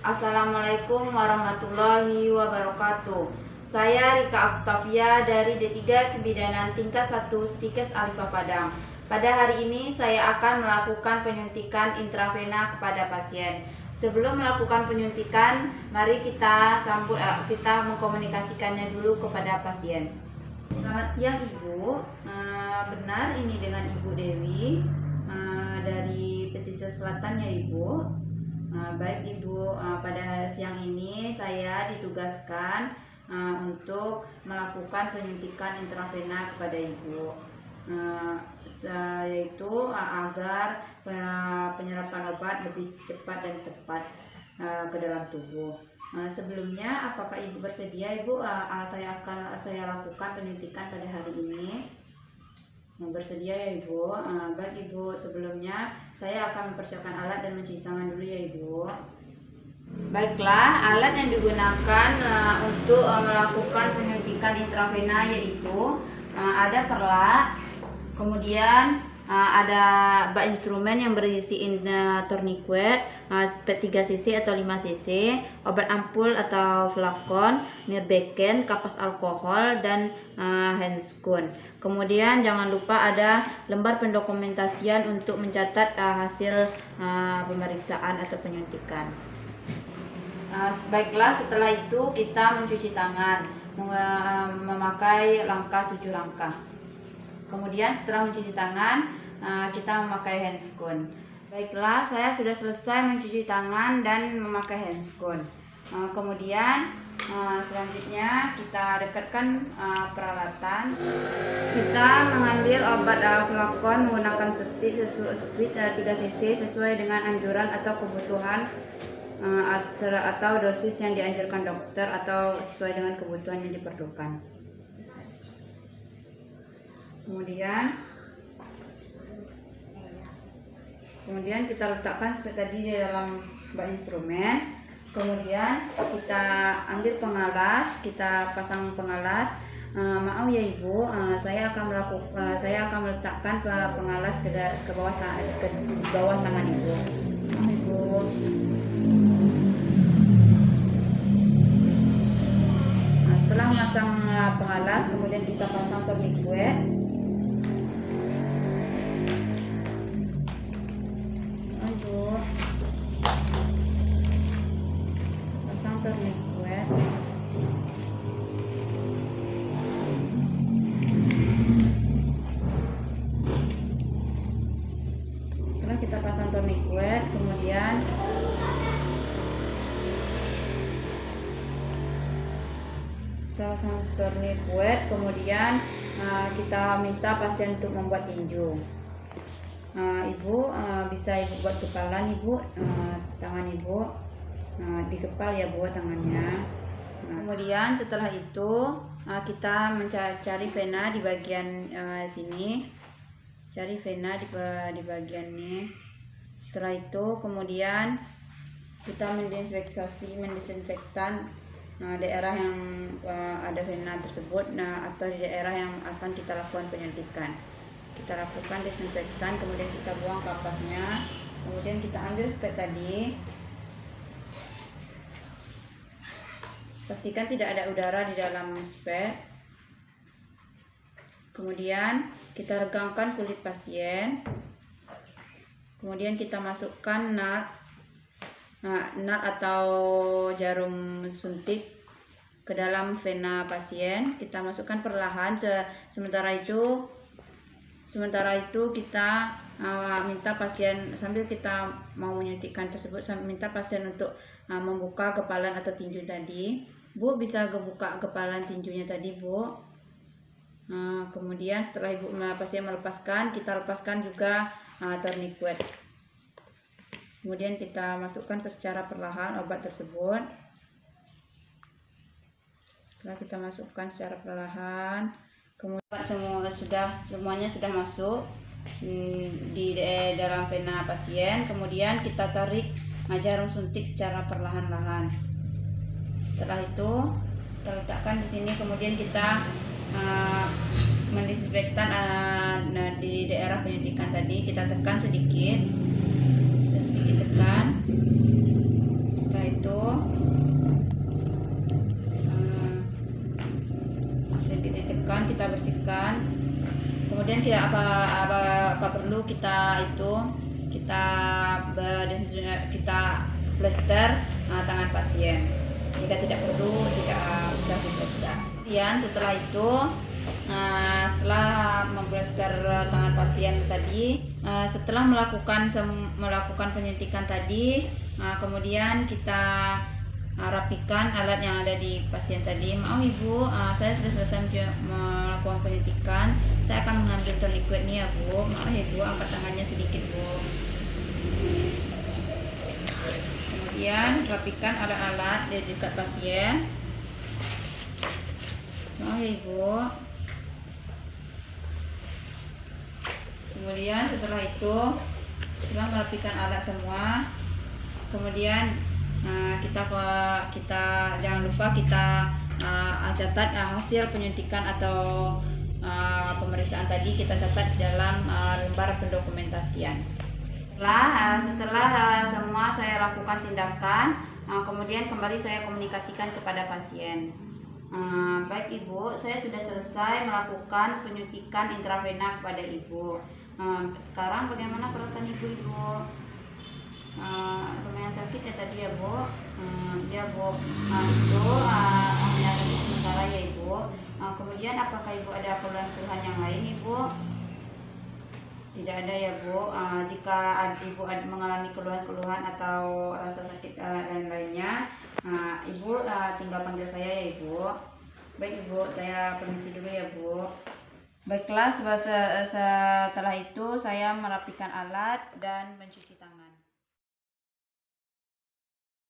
Assalamualaikum warahmatullahi wabarakatuh. Saya Rika Octavia dari D3 Kebidanan tingkat 1 Stikes Alifa Padang. Pada hari ini saya akan melakukan penyuntikan intravena kepada pasien. Sebelum melakukan penyuntikan, mari kita mengkomunikasikannya dulu kepada pasien. Selamat siang Ibu, benar ini dengan Ibu Dewi dari pesisir selatan ya Ibu. Baik Ibu, pada siang ini saya ditugaskan untuk melakukan penyuntikan intravena kepada Ibu, yaitu agar penyerapan obat lebih cepat dan tepat ke dalam tubuh. Sebelumnya, apakah Ibu bersedia Ibu? Saya lakukan penyuntikan pada hari ini. Bersedia ya Ibu? Baik Ibu, sebelumnya saya akan mempersiapkan alat dan mencuci tangan dulu ya Ibu. Baiklah, alat yang digunakan untuk melakukan penyuntikan intravena yaitu ada perlat, kemudian ada bak instrumen yang berisi tourniquet 3 cc atau 5 cc, obat ampul atau flakon, nirbeken, kapas alkohol, dan handscoon. Kemudian jangan lupa ada lembar pendokumentasian untuk mencatat hasil pemeriksaan atau penyuntikan. Baiklah, setelah itu kita mencuci tangan memakai langkah 7 langkah. Kemudian setelah mencuci tangan, kita memakai handscoon. Baiklah, saya sudah selesai mencuci tangan dan memakai handscoon. Kemudian selanjutnya kita dekatkan peralatan. Kita mengambil obat flakon menggunakan speed 3 cc sesuai dengan anjuran atau kebutuhan atau dosis yang dianjurkan dokter atau sesuai dengan kebutuhan yang diperlukan. Kemudian kita letakkan seperti tadi di dalam bak instrumen. Kemudian kita ambil pengalas, kita pasang pengalas. Maaf ya Ibu, saya akan meletakkan pengalas ke bawah tangan Ibu. Ibu. Setelah memasang pengalas, kemudian kita pasang tourniquet. Pasang tourniquet. Setelah kita pasang tourniquet, kemudian kita minta pasien untuk membuat tinju. Ibu bisa Ibu buat kepalan Ibu, tangan Ibu dikepal ya buat tangannya. Kemudian setelah itu kita mencari vena di bagian sini, cari vena di bagian ini. Setelah itu kemudian kita mendesinfektan daerah yang ada vena tersebut, atau di daerah yang akan kita lakukan penyuntikan. Kita lakukan desinfektan, kemudian kita buang kapasnya, kemudian kita ambil seperti tadi. Pastikan tidak ada udara di dalam spet. Kemudian kita regangkan kulit pasien. Kemudian kita masukkan nut atau jarum suntik ke dalam vena pasien. Kita masukkan perlahan. Sementara itu kita minta pasien, sambil kita mau menyuntikkan tersebut, minta pasien untuk membuka kepalan atau tinju tadi. Bu, bisa buka kepalan tinjunya tadi Bu. Kemudian setelah pasien melepaskan, kita lepaskan juga tourniquet. Kemudian kita masukkan secara perlahan obat tersebut. Setelah kita masukkan secara perlahan, kemudian semuanya sudah masuk di dalam vena pasien. Kemudian kita tarik jarum suntik secara perlahan-lahan. Setelah itu kita letakkan di sini. Kemudian kita mendesinfektan di daerah penyuntikan tadi. Kita tekan sedikit tekan. Setelah itu sedikit ditekan, kita bersihkan. Kemudian kita apa perlu kita plester tangan pasien. Jika tidak perlu tidak usah diplester. Kemudian setelah itu setelah memplester tangan pasien tadi, setelah melakukan penyuntikan tadi, kemudian kita rapikan alat yang ada di pasien tadi. Maaf Ibu, saya sudah selesai melakukan penyuntikan. Saya akan mengambil tourniquet nih ya Bu. Maaf ya Bu, angkat tangannya sedikit Bu. Kemudian rapikan alat-alat di dekat pasien. Maaf ya Ibu. Kemudian setelah merapikan alat semua, kemudian kita jangan lupa kita catat hasil penyuntikan atau pemeriksaan tadi, kita catat dalam lembar pendokumentasian. Setelah semua saya lakukan tindakan, kemudian kembali saya komunikasikan kepada pasien. Baik Ibu, saya sudah selesai melakukan penyuntikan intravena kepada Ibu. Sekarang bagaimana perasaan Ibu? Lumayan sakit ya tadi ya Bu. Ya Bu, itu hanya sakit sementara ya Ibu. Kemudian apakah Ibu ada keluhan-keluhan yang lain Ibu? Tidak ada ya Bu. Jika Ibu mengalami keluhan-keluhan atau rasa sakit dan lainnya, Ibu tinggal panggil saya ya Ibu. Baik Ibu, saya permisi dulu ya Bu. Baiklah, setelah itu saya merapikan alat dan mencuci tangan.